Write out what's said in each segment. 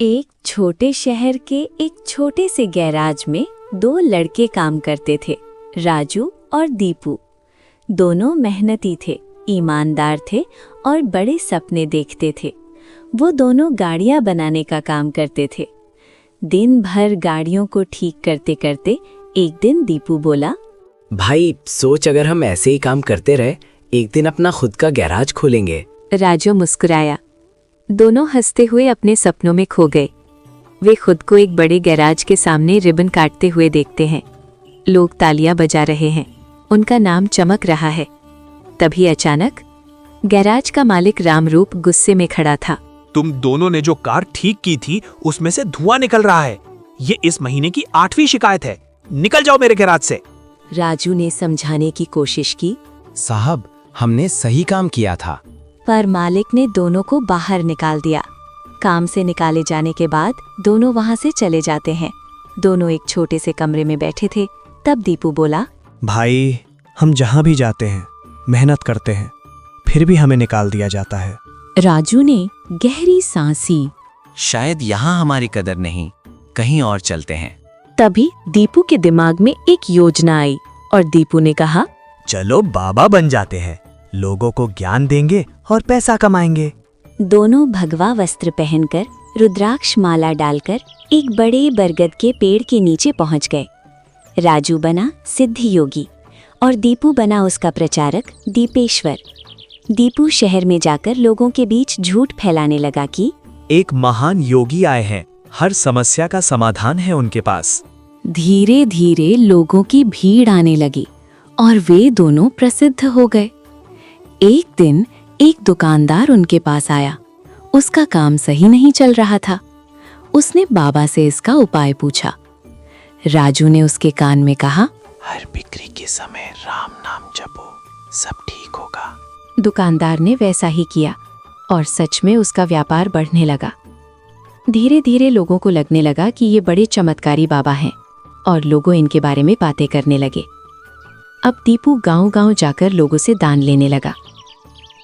एक छोटे शहर के एक छोटे से गैराज में दो लड़के काम करते थे, राजू और दीपू। दोनों मेहनती थे, ईमानदार थे और बड़े सपने देखते थे। वो दोनों गाड़ियां बनाने का काम करते थे। दिन भर गाड़ियों को ठीक करते करते एक दिन दीपू बोला, भाई सोच, अगर हम ऐसे ही काम करते रहे एक दिन अपना खुद का गैराज खोलेंगे। राजू मुस्कुराया। दोनों हंसते हुए अपने सपनों में खो गए। वे खुद को एक बड़े गैराज के सामने रिबन काटते हुए देखते हैं। लोग तालियां बजा रहे हैं, उनका नाम चमक रहा है। तभी अचानक गैराज का मालिक रामरूप गुस्से में खड़ा था। तुम दोनों ने जो कार ठीक की थी उसमें से धुआं निकल रहा है। ये इस महीने की 8वीं शिकायत है। निकल जाओ मेरे गैराज से। राजू ने समझाने की कोशिश की, साहब हमने सही काम किया था। पर मालिक ने दोनों को बाहर निकाल दिया। काम से निकाले जाने के बाद दोनों वहां से चले जाते हैं। दोनों एक छोटे से कमरे में बैठे थे। तब दीपू बोला, भाई हम जहाँ भी जाते हैं मेहनत करते हैं, फिर भी हमें निकाल दिया जाता है। राजू ने गहरी सांस ली। शायद यहाँ हमारी कदर नहीं, कहीं और चलते हैं। तभी दीपू के दिमाग में एक योजना आई और दीपू ने कहा, चलो बाबा बन जाते हैं, लोगों को ज्ञान देंगे और पैसा कमाएंगे। दोनों भगवा वस्त्र पहनकर रुद्राक्ष माला डालकर एक बड़े बरगद के पेड़ के नीचे पहुंच गए। राजू बना सिद्धि योगी और दीपू बना उसका प्रचारक दीपेश्वर। दीपू शहर में जाकर लोगों के बीच झूठ फैलाने लगा कि एक महान योगी आए हैं, हर समस्या का समाधान है उनके पास। धीरे धीरे लोगों की भीड़ आने लगी और वे दोनों प्रसिद्ध हो गए। एक दिन एक दुकानदार उनके पास आया। उसका काम सही नहीं चल रहा था। उसने बाबा से इसका उपाय पूछा। राजू ने उसके कान में कहा, हर बिक्री के समय राम नाम जपो, सब ठीक होगा। दुकानदार ने वैसा ही किया और सच में उसका व्यापार बढ़ने लगा। धीरे धीरे लोगों को लगने लगा कि ये बड़े चमत्कारी बाबा हैं और लोगों इनके बारे में बातें करने लगे। अब दीपू गांव-गांव जाकर लोगों से दान लेने लगा।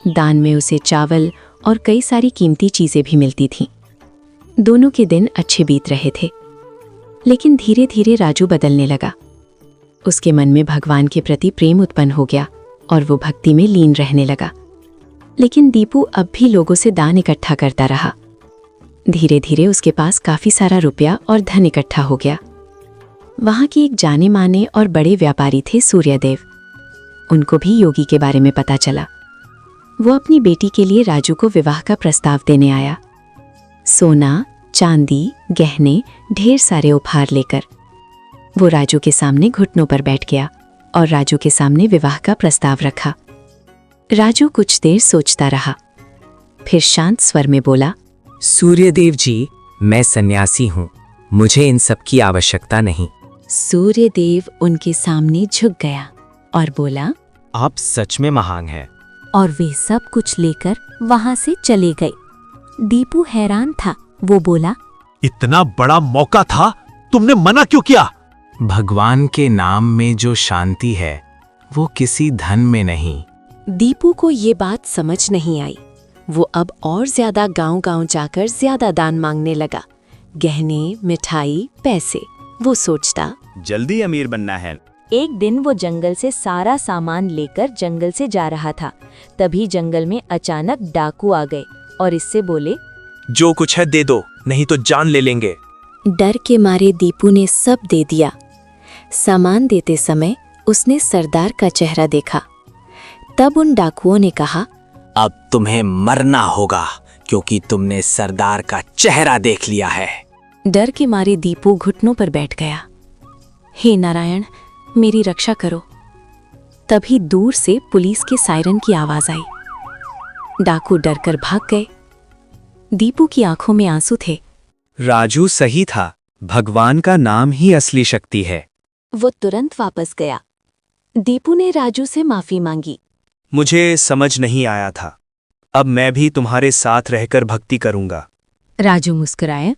दान में उसे चावल और कई सारी कीमती चीजें भी मिलती थीं। दोनों के दिन अच्छे बीत रहे थे, लेकिन धीरे धीरे राजू बदलने लगा। उसके मन में भगवान के प्रति प्रेम उत्पन्न हो गया और वो भक्ति में लीन रहने लगा। लेकिन दीपू अब भी लोगों से दान इकट्ठा करता रहा। धीरे धीरे उसके पास काफी सारा रुपया और धन इकट्ठा हो गया। वहां के एक जाने माने और बड़े व्यापारी थे सूर्यदेव। उनको भी योगी के बारे में पता चला। वो अपनी बेटी के लिए राजू को विवाह का प्रस्ताव देने आया। सोना, चांदी, गहने, ढेर सारे उपहार लेकर वो राजू के सामने घुटनों पर बैठ गया और राजू के सामने विवाह का प्रस्ताव रखा। राजू कुछ देर सोचता रहा, फिर शांत स्वर में बोला, सूर्यदेव जी, मैं सन्यासी हूँ, मुझे इन सब की आवश्यकता नहीं। सूर्यदेव उनके सामने झुक गया और बोला, आप सच में महान हैं। और वे सब कुछ लेकर वहां से चले गए। दीपू हैरान था। वो बोला, इतना बड़ा मौका था, तुमने मना क्यों किया? भगवान के नाम में जो शांति है वो किसी धन में नहीं। दीपू को ये बात समझ नहीं आई। वो अब और ज्यादा गांव-गांव जाकर ज्यादा दान मांगने लगा। गहने, मिठाई, पैसे। वो सोचता, जल्दी अमीर बनना है। एक दिन वो जंगल से सारा सामान लेकर जंगल से जा रहा था। तभी जंगल में अचानक डाकू आ गए और इससे बोले, जो कुछ है दे दो, नहीं तो जान ले लेंगे। डर के मारे दीपू ने सब दे दिया। सामान देते समय उसने सरदार का चेहरा देखा। तब उन डाकुओं ने कहा, अब तुम्हें मरना होगा क्योंकि तुमने सरदार का चेहरा देख लिया है। डर के मारे दीपू घुटनों पर बैठ गया। हे नारायण, मेरी रक्षा करो। तभी दूर से पुलिस के सायरन की आवाज आई। डाकू डरकर भाग गए। दीपू की आंखों में आंसू थे। राजू सही था, भगवान का नाम ही असली शक्ति है। वो तुरंत वापस गया। दीपू ने राजू से माफी मांगी। मुझे समझ नहीं आया था, अब मैं भी तुम्हारे साथ रहकर भक्ति करूंगा। राजू मुस्कुराया